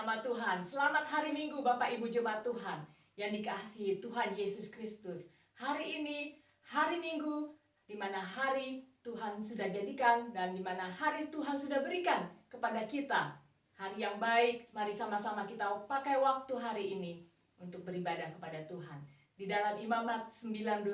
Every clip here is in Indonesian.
nama Tuhan. Selamat hari Minggu Bapak Ibu Jemaat Tuhan yang dikasihi Tuhan Yesus Kristus. Hari ini hari Minggu di mana hari Tuhan sudah jadikan dan di mana hari Tuhan sudah berikan kepada kita. Hari yang baik, mari sama-sama kita pakai waktu hari ini untuk beribadah kepada Tuhan. Di dalam Imamat 19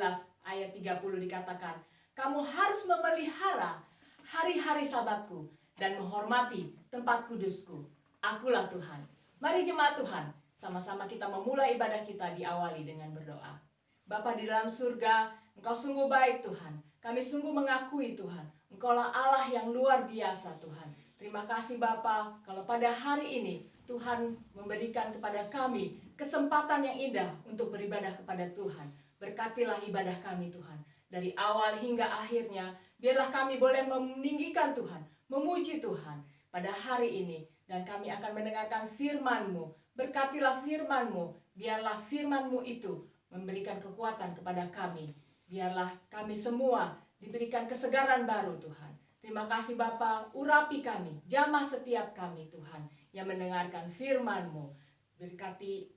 ayat 30 dikatakan, kamu harus memelihara hari-hari sabatku dan menghormati tempat kudusku. Akulah Tuhan. Mari jemaat Tuhan, sama-sama kita memulai ibadah kita diawali dengan berdoa. Bapa di dalam surga, Engkau sungguh baik Tuhan. Kami sungguh mengakui Tuhan, Engkaulah Allah yang luar biasa Tuhan. Terima kasih Bapa, kalau pada hari ini Tuhan memberikan kepada kami kesempatan yang indah untuk beribadah kepada Tuhan. Berkatilah ibadah kami Tuhan. Dari awal hingga akhirnya, biarlah kami boleh meninggikan Tuhan, memuji Tuhan pada hari ini. Dan kami akan mendengarkan firman-Mu. Berkatilah firman-Mu. Biarlah firman-Mu itu memberikan kekuatan kepada kami. Biarlah kami semua diberikan kesegaran baru Tuhan. Terima kasih Bapa, urapi kami, jamah setiap kami Tuhan yang mendengarkan firman-Mu. Berkati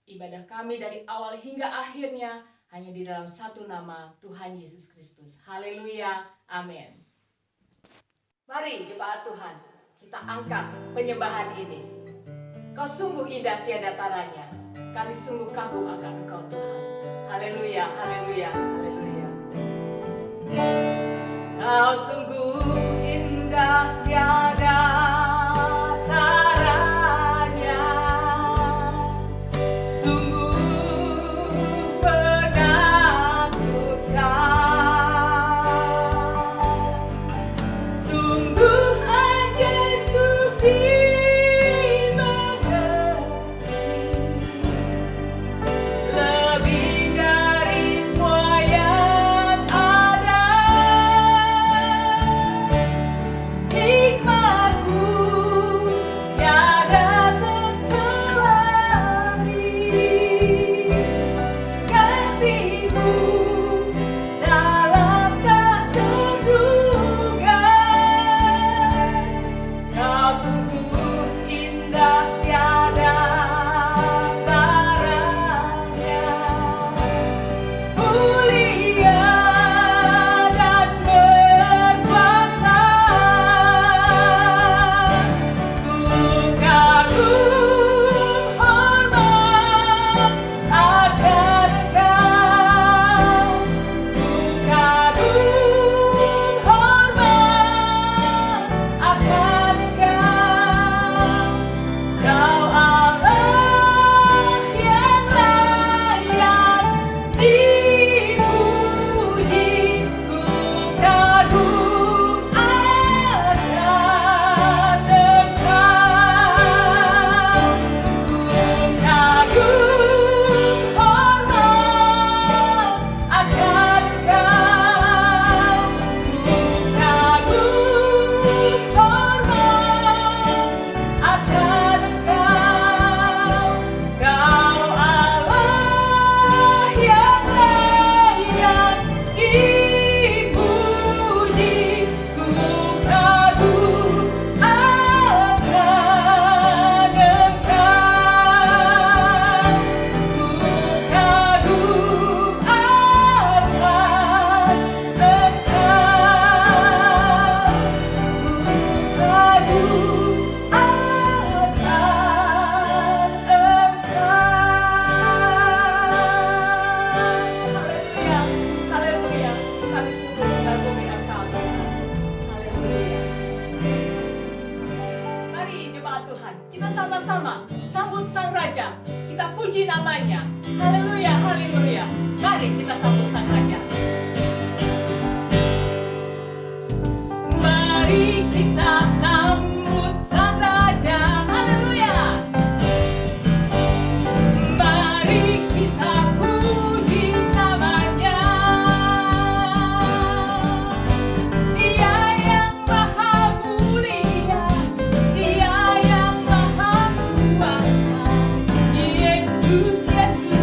ibadah kami dari awal hingga akhirnya hanya di dalam satu nama Tuhan Yesus Kristus. Haleluya, amin. Mari jemaat Tuhan, kita angkat penyembahan ini. Kau sungguh indah tiada taranya. Kami sungguh kagum akan Engkau Tuhan. Haleluya, haleluya, haleluya. Kau sungguh indah tiada taranya. Sungguh menakutkan. Sungguh ajaib untuk dimengerti. Lebih dari semua yang ada. Hikmat-Mu tiada terselari. Kasih-Mu dalam tak terduga. Kau sungguh indah tiada taranya. Mulia dan berkuasa. Ku kagum hormat akan Engkau. Ku kagum hormat akan Engkau. Kau Allah yang layak dipuji. Ku kagum akan Engkau. Ku kagum hormat akan Engkau. Ku kagum hormat akan Engkau. Kau Allah yang layak dipuji. Ku kagum akan Engkau. Ku kagum akan Haleluya, haleluya. Kami sungguh mengagumi Engkau Tuhan. Haleluya. Mari jemaat Tuhan, kita sama-sama sambut Sang Raja. Kita puji namanya. Haleluya, haleluya. Mari kita sambut Sang Raja. Mari kita sambut Sang Raja. Haleluya. Mari kita puji namanya. Dia yang maha mulia, Dia yang maha kuasa. Yesus, Yesus,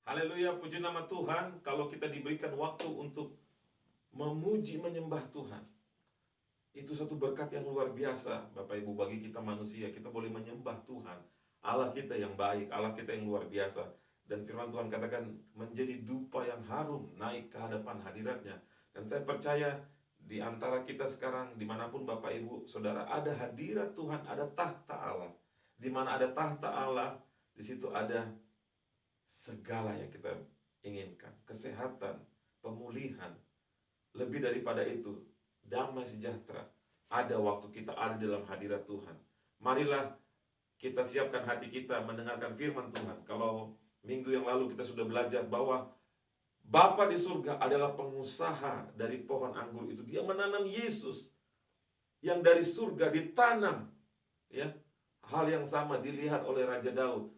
Haleluya, puji nama Tuhan. Kalau kita diberikan waktu untuk memuji menyembah Tuhan, itu satu berkat yang luar biasa Bapak Ibu. Bagi kita manusia, kita boleh menyembah Tuhan, Allah kita yang baik, Allah kita yang luar biasa. Dan firman Tuhan katakan menjadi dupa yang harum naik ke hadapan hadiratnya. Dan saya percaya di antara kita sekarang, dimanapun Bapak Ibu Saudara, ada hadirat Tuhan, ada tahta Allah. Di mana ada tahta Allah, di situ ada segala yang kita inginkan, kesehatan, pemulihan, lebih daripada itu, damai sejahtera. Ada waktu kita ada dalam hadirat Tuhan. Marilah kita siapkan hati kita mendengarkan firman Tuhan. Kalau minggu yang lalu kita sudah belajar bahwa Bapa di surga adalah pengusaha dari pohon anggur itu. Dia menanam Yesus yang dari surga ditanam, ya. Hal yang sama dilihat oleh Raja Daud.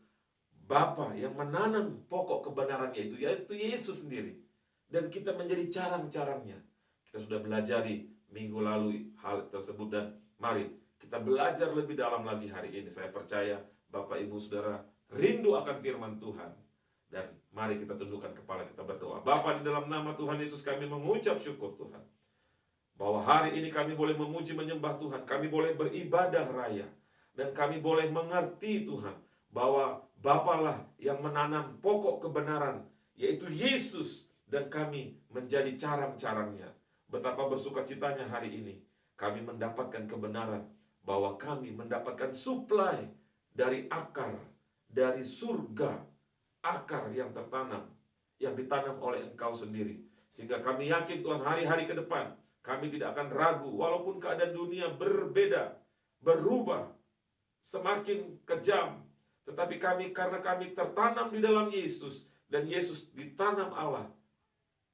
Bapa yang menanam pokok kebenarannya itu, yaitu Yesus sendiri. Dan kita menjadi carang-carangnya. Kita sudah belajari minggu lalu hal tersebut, dan mari kita belajar lebih dalam lagi hari ini. Saya percaya Bapak Ibu Saudara rindu akan firman Tuhan. Dan mari kita tundukkan kepala, kita berdoa. Bapa, di dalam nama Tuhan Yesus kami mengucap syukur Tuhan, bahwa hari ini kami boleh memuji menyembah Tuhan. Kami boleh beribadah raya. Dan kami boleh mengerti Tuhan, bahwa Bapalah yang menanam pokok kebenaran, yaitu Yesus, dan kami menjadi carang-carangnya. Betapa bersukacitanya hari ini kami mendapatkan kebenaran, bahwa kami mendapatkan suplai dari akar, dari surga, akar yang tertanam, yang ditanam oleh Engkau sendiri. Sehingga kami yakin Tuhan, hari-hari ke depan Kami tidak akan ragu walaupun keadaan dunia berbeda, berubah, semakin kejam. Tetapi kami, karena kami tertanam di dalam Yesus dan Yesus ditanam Allah,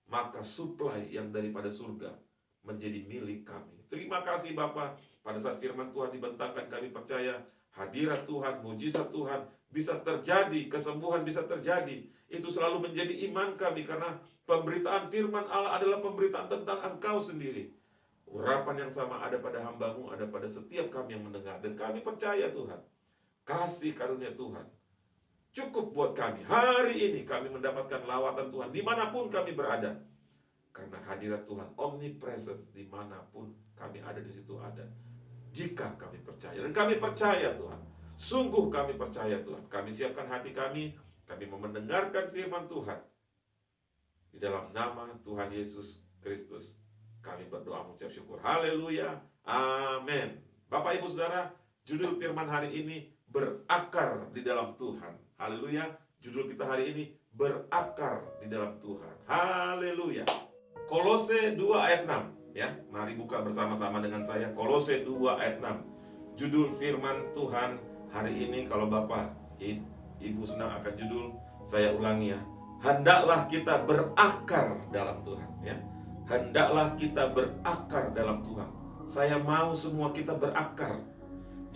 maka suplai yang daripada surga menjadi milik kami. Terima kasih Bapa. Pada saat firman Tuhan dibentangkan, kami percaya hadirat Tuhan, mujizat Tuhan bisa terjadi, kesembuhan bisa terjadi. Itu selalu menjadi iman kami, karena pemberitaan firman Allah adalah pemberitaan tentang Engkau sendiri. Urapan yang sama ada pada hamba-Mu, ada pada setiap kami yang mendengar. Dan kami percaya Tuhan, kasih karunia Tuhan cukup buat kami. Hari ini kami mendapatkan lawatan Tuhan dimanapun kami berada. Karena hadirat Tuhan omnipresence, dimanapun kami ada, di situ ada. Jika kami percaya, dan kami percaya Tuhan, sungguh kami percaya Tuhan. Kami siapkan hati kami mau mendengarkan firman Tuhan. Di dalam nama Tuhan Yesus Kristus kami berdoa mengucap syukur. Haleluya, amin. Bapak Ibu Saudara, judul firman hari ini berakar di dalam Tuhan. Haleluya. Judul kita hari ini berakar di dalam Tuhan. Haleluya. Kolose 2 ayat 6 ya. Mari buka bersama-sama dengan saya Kolose 2 ayat 6. Judul firman Tuhan hari ini, kalau Bapak Ibu senang akan judul, saya ulangi ya. Hendaklah kita berakar dalam Tuhan ya. Hendaklah kita berakar dalam Tuhan. Saya mau semua kita berakar.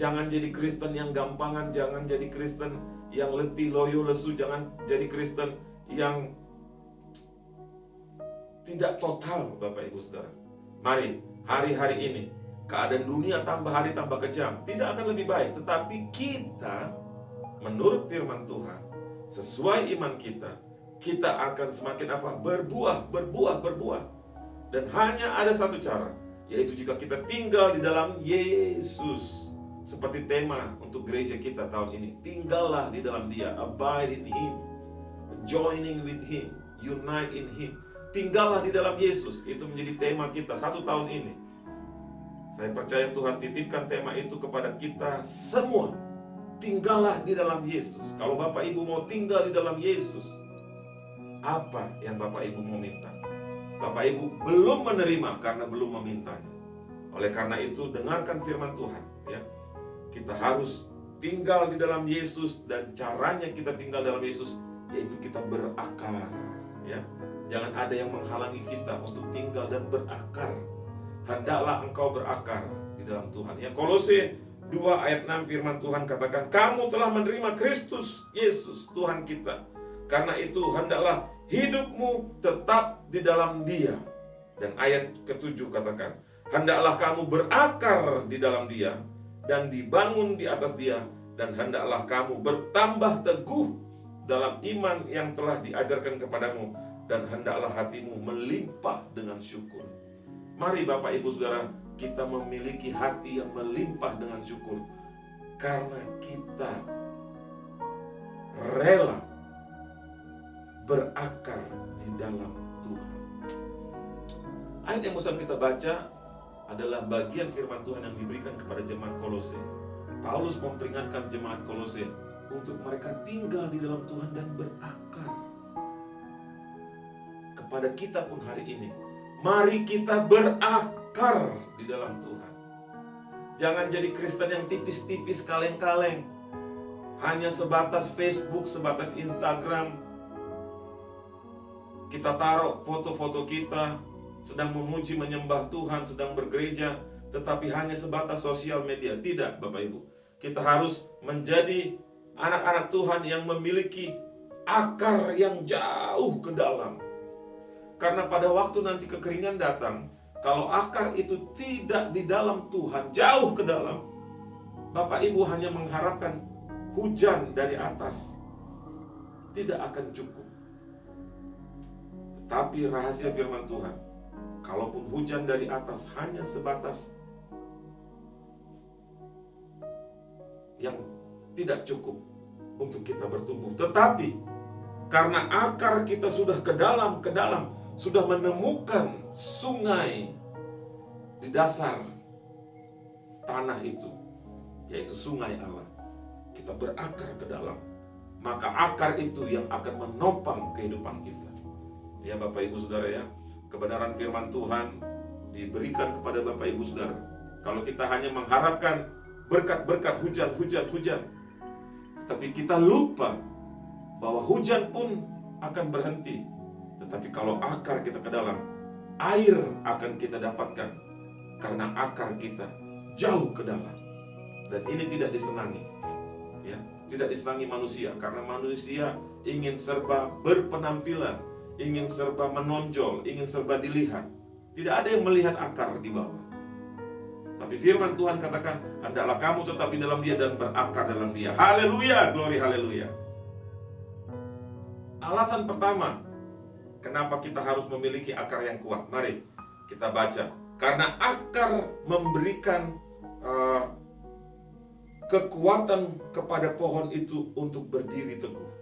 Jangan jadi Kristen yang gampangan, jangan jadi Kristen yang letih, loyo, lesu, jangan jadi Kristen yang tidak total, Bapak Ibu Saudara. Mari, hari-hari ini keadaan dunia tambah hari tambah kejam, tidak akan lebih baik. Tetapi kita, menurut firman Tuhan, sesuai iman kita akan semakin apa? Berbuah. Dan hanya ada satu cara, yaitu jika kita tinggal di dalam Yesus. Seperti tema untuk gereja kita tahun ini, tinggallah di dalam Dia, abide in Him, joining with Him, unite in Him. Tinggallah di dalam Yesus, itu menjadi tema kita 1 tahun ini. Saya percaya Tuhan titipkan tema itu kepada kita semua. Tinggallah di dalam Yesus. Kalau Bapak Ibu mau tinggal di dalam Yesus, apa yang Bapak Ibu mau minta? Bapak Ibu belum menerima karena belum memintanya. Oleh karena itu, dengarkan firman Tuhan ya. Kita harus tinggal di dalam Yesus, dan caranya kita tinggal dalam Yesus yaitu kita berakar ya. Jangan ada yang menghalangi kita untuk tinggal dan berakar. Hendaklah engkau berakar di dalam Tuhan ya. Kolose 2 ayat 6 firman Tuhan katakan, kamu telah menerima Kristus Yesus Tuhan kita. Karena itu hendaklah hidupmu tetap di dalam Dia. Dan ayat ke-7 katakan, hendaklah kamu berakar di dalam Dia dan dibangun di atas Dia, dan hendaklah kamu bertambah teguh dalam iman yang telah diajarkan kepadamu, dan hendaklah hatimu melimpah dengan syukur. Mari Bapak Ibu Saudara, kita memiliki hati yang melimpah dengan syukur, karena kita rela berakar di dalam Tuhan. Ayat yang bosan kita baca adalah bagian firman Tuhan yang diberikan kepada jemaat Kolose. Paulus memperingatkan jemaat Kolose untuk mereka tinggal di dalam Tuhan dan berakar. Kepada kita pun hari ini, mari kita berakar di dalam Tuhan. Jangan jadi Kristen yang tipis-tipis, kaleng-kaleng, hanya sebatas Facebook, sebatas Instagram. Kita taruh foto-foto kita sedang memuji menyembah Tuhan, sedang bergereja, tetapi hanya sebatas sosial media. Tidak, Bapak Ibu. Kita harus menjadi anak-anak Tuhan yang memiliki akar yang jauh ke dalam. Karena pada waktu nanti kekeringan datang, kalau akar itu tidak di dalam Tuhan, jauh ke dalam, Bapak Ibu hanya mengharapkan hujan dari atas, tidak akan cukup. Tapi rahasia firman Tuhan, kalaupun hujan dari atas hanya sebatas yang tidak cukup untuk kita bertumbuh. Tetapi karena akar kita sudah ke dalam, sudah menemukan sungai di dasar tanah itu, yaitu sungai Allah. Kita berakar ke dalam, maka akar itu yang akan menopang kehidupan kita. Ya Bapak Ibu Saudara ya, kebenaran firman Tuhan diberikan kepada Bapak Ibu Saudara. Kalau kita hanya mengharapkan berkat-berkat hujan, tetapi kita lupa bahwa hujan pun akan berhenti. Tetapi kalau akar kita ke dalam, air akan kita dapatkan, karena akar kita jauh ke dalam. Dan ini tidak disenangi, ya, tidak disenangi manusia, karena manusia ingin serba berpenampilan, ingin serba menonjol, ingin serba dilihat. Tidak ada yang melihat akar di bawah. Tapi firman Tuhan katakan, hendaklah kamu tetap di dalam Dia dan berakar dalam Dia. Haleluya, glory haleluya. Alasan pertama, kenapa kita harus memiliki akar yang kuat? Mari kita baca. Karena akar memberikan kekuatan kepada pohon itu untuk berdiri teguh.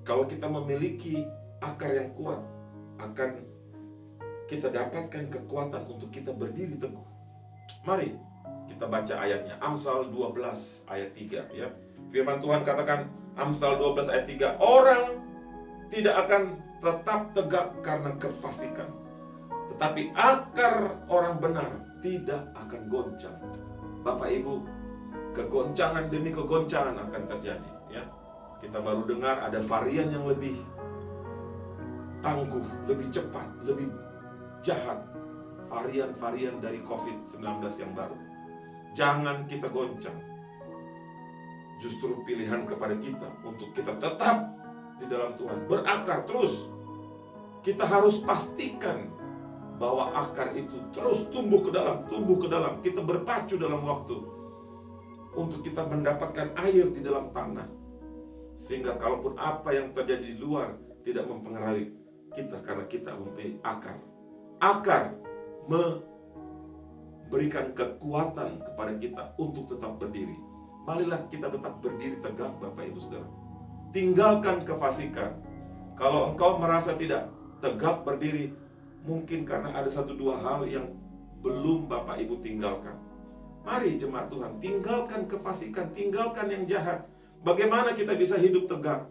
Kalau kita memiliki akar yang kuat, akan kita dapatkan kekuatan untuk kita berdiri teguh. Mari kita baca ayatnya. Amsal 12 ayat 3, ya. Firman Tuhan katakan, Amsal 12 ayat 3, orang tidak akan tetap tegak karena kefasikan, tetapi akar orang benar tidak akan goncang. Bapak Ibu, kegoncangan demi kegoncangan akan terjadi, ya. Kita baru dengar ada varian yang lebih tangguh, lebih cepat, lebih jahat. Varian-varian dari COVID-19 yang baru. Jangan kita goncang. Justru pilihan kepada kita untuk kita tetap di dalam Tuhan, berakar terus. Kita harus pastikan bahwa akar itu terus tumbuh ke dalam. Kita berpacu dalam waktu untuk kita mendapatkan air di dalam tanah, sehingga kalaupun apa yang terjadi di luar tidak mempengaruhi kita, karena kita mempunyai akar. Akar memberikan kekuatan kepada kita untuk tetap berdiri. Marilah kita tetap berdiri tegak, Bapak Ibu Saudara. Tinggalkan kefasikan. Kalau engkau merasa tidak tegak berdiri, mungkin karena ada 1-2 hal yang belum Bapak Ibu tinggalkan. Mari jemaat Tuhan, tinggalkan kefasikan, tinggalkan yang jahat. Bagaimana kita bisa hidup tegak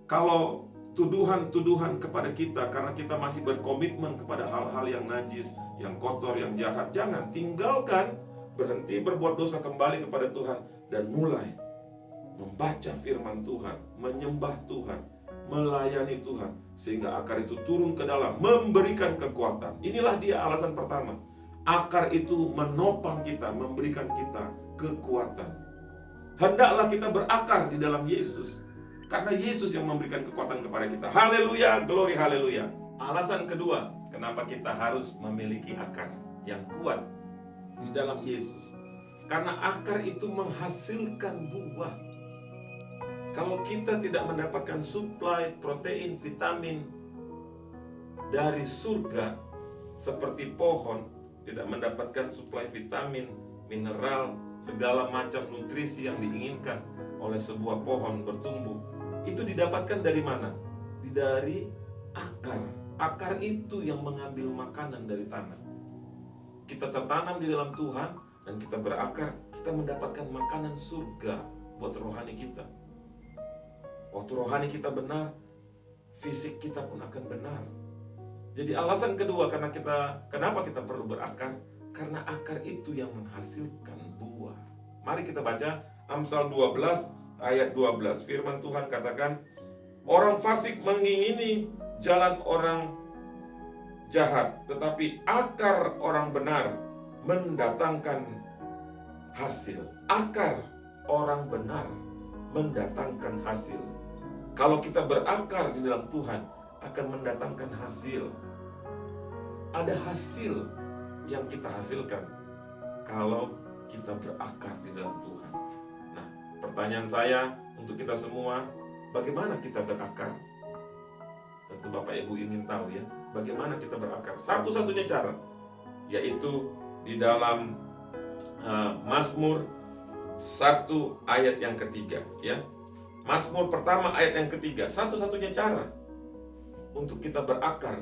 kalau tuduhan-tuduhan kepada kita, karena kita masih berkomitmen kepada hal-hal yang najis, yang kotor, yang jahat? Jangan, tinggalkan, berhenti berbuat dosa, kembali kepada Tuhan, dan mulai membaca firman Tuhan, menyembah Tuhan, melayani Tuhan, sehingga akar itu turun ke dalam, memberikan kekuatan. Inilah dia alasan pertama. Akar itu menopang kita, memberikan kita kekuatan. Hendaklah kita berakar di dalam Yesus, karena Yesus yang memberikan kekuatan kepada kita. Haleluya, glory haleluya. Alasan kedua, kenapa kita harus memiliki akar yang kuat di dalam Yesus. Karena akar itu menghasilkan buah. Kalau kita tidak mendapatkan suplai protein, vitamin dari surga, seperti pohon tidak mendapatkan suplai vitamin, mineral, segala macam nutrisi yang diinginkan oleh sebuah pohon bertumbuh, itu didapatkan dari mana? Dari akar. Akar itu yang mengambil makanan dari tanah. Kita tertanam di dalam Tuhan dan kita berakar, kita mendapatkan makanan surga buat rohani kita. Waktu rohani kita benar, fisik kita pun akan benar. Jadi alasan kedua kenapa kita perlu berakar, karena akar itu yang menghasilkan buah. Mari kita baca Amsal 12 ayat 12. Firman Tuhan katakan, orang fasik mengingini jalan orang jahat, tetapi akar orang benar mendatangkan hasil. Akar orang benar mendatangkan hasil. Kalau kita berakar di dalam Tuhan, akan mendatangkan hasil. Ada hasil yang kita hasilkan kalau kita berakar di dalam Tuhan. Nah, pertanyaan saya untuk kita semua, bagaimana kita berakar? Tentu Bapak Ibu ingin tahu, ya, bagaimana kita berakar. Satu-satunya cara, yaitu di dalam Mazmur 1 ayat yang ketiga, ya. Mazmur pertama ayat yang ketiga. Satu-satunya cara untuk kita berakar,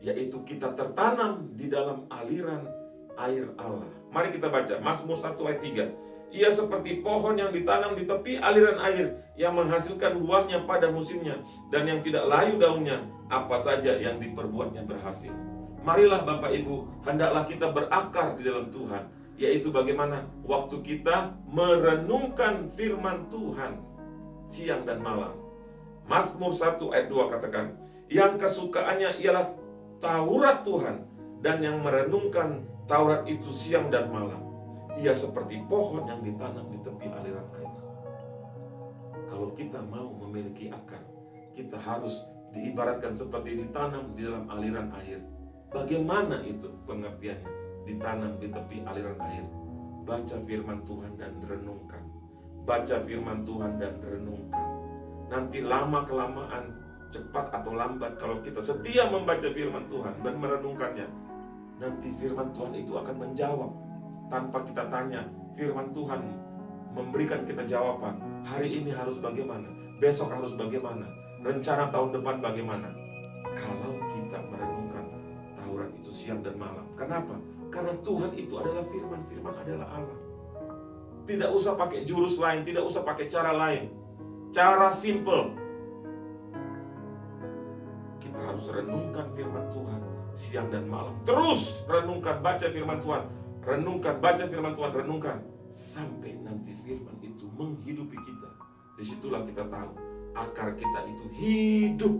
yaitu kita tertanam di dalam aliran air Allah. Mari kita baca Mazmur 1 ayat 3. Ia seperti pohon yang ditanam di tepi aliran air, yang menghasilkan buahnya pada musimnya, dan yang tidak layu daunnya, apa saja yang diperbuatnya berhasil. Marilah Bapak Ibu, hendaklah kita berakar di dalam Tuhan, yaitu bagaimana waktu kita merenungkan firman Tuhan siang dan malam. Mazmur 1 ayat 2 katakan, yang kesukaannya ialah Taurat Tuhan, dan yang merenungkan Taurat itu siang dan malam, ia seperti pohon yang ditanam di tepi aliran air. Kalau kita mau memiliki akar, kita harus diibaratkan seperti ditanam di dalam aliran air. Bagaimana itu pengertiannya? Ditanam di tepi aliran air. Baca firman Tuhan dan renungkan. Baca firman Tuhan dan renungkan. Nanti lama-kelamaan, cepat atau lambat, kalau kita setia membaca firman Tuhan dan merenungkannya, nanti firman Tuhan itu akan menjawab. Tanpa kita tanya, firman Tuhan memberikan kita jawaban. Hari ini harus bagaimana? Besok harus bagaimana? Rencana tahun depan bagaimana? Kalau kita merenungkan Taurat itu siang dan malam. Kenapa? Karena Tuhan itu adalah firman. Firman adalah Allah. Tidak usah pakai jurus lain, tidak usah pakai cara lain. Cara simple. Kita harus renungkan firman Tuhan siang dan malam. Terus renungkan, baca firman Tuhan. Renungkan, baca firman Tuhan, renungkan. Sampai nanti firman itu menghidupi kita. Disitulah kita tahu akar kita itu hidup,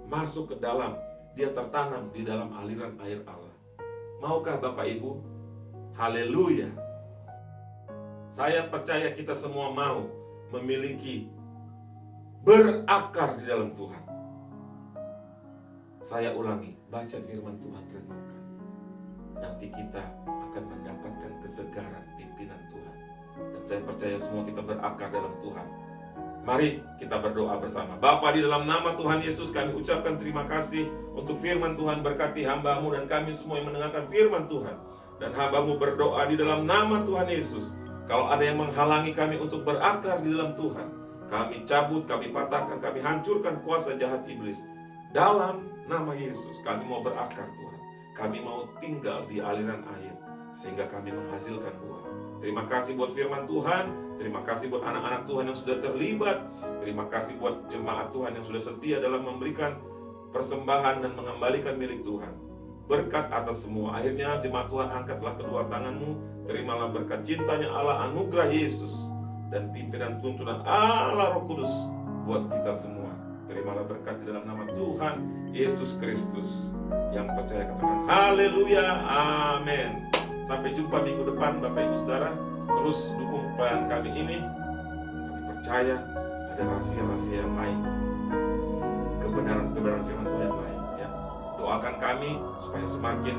masuk ke dalam, dia tertanam di dalam aliran air Allah. Maukah Bapak Ibu? Haleluya. Saya percaya kita semua mau memiliki berakar di dalam Tuhan. Saya ulangi, baca firman Tuhan, renungkan. Nanti kita akan mendapatkan kesegaran pimpinan Tuhan. Dan saya percaya semua kita berakar dalam Tuhan. Mari kita berdoa bersama. Bapa, di dalam nama Tuhan Yesus kami ucapkan terima kasih untuk firman Tuhan. Berkati hamba-Mu dan kami semua yang mendengarkan firman Tuhan. Dan hamba-Mu berdoa di dalam nama Tuhan Yesus. Kalau ada yang menghalangi kami untuk berakar di dalam Tuhan, kami cabut, kami patahkan, kami hancurkan kuasa jahat iblis. Dalam nama Yesus kami mau berakar Tuhan. Kami mau tinggal di aliran air sehingga kami menghasilkan buah. Terima kasih buat firman Tuhan. Terima kasih buat anak-anak Tuhan yang sudah terlibat. Terima kasih buat jemaat Tuhan yang sudah setia dalam memberikan persembahan dan mengembalikan milik Tuhan. Berkat atas semua. Akhirnya jemaat Tuhan, angkatlah kedua tanganmu. Terimalah berkat cintanya Allah, anugerah Yesus, dan pimpinan tuntunan Allah Roh Kudus buat kita semua. Terimalah berkat di dalam nama Tuhan Yesus Kristus. Yang percaya katakan haleluya, amin. Sampai jumpa minggu depan Bapak Ibu Saudara. Terus dukung pelayanan kami ini. Kami percaya ada rahasia-rahasia yang lain, kebenaran firman Tuhan yang lain, ya. Doakan kami supaya semakin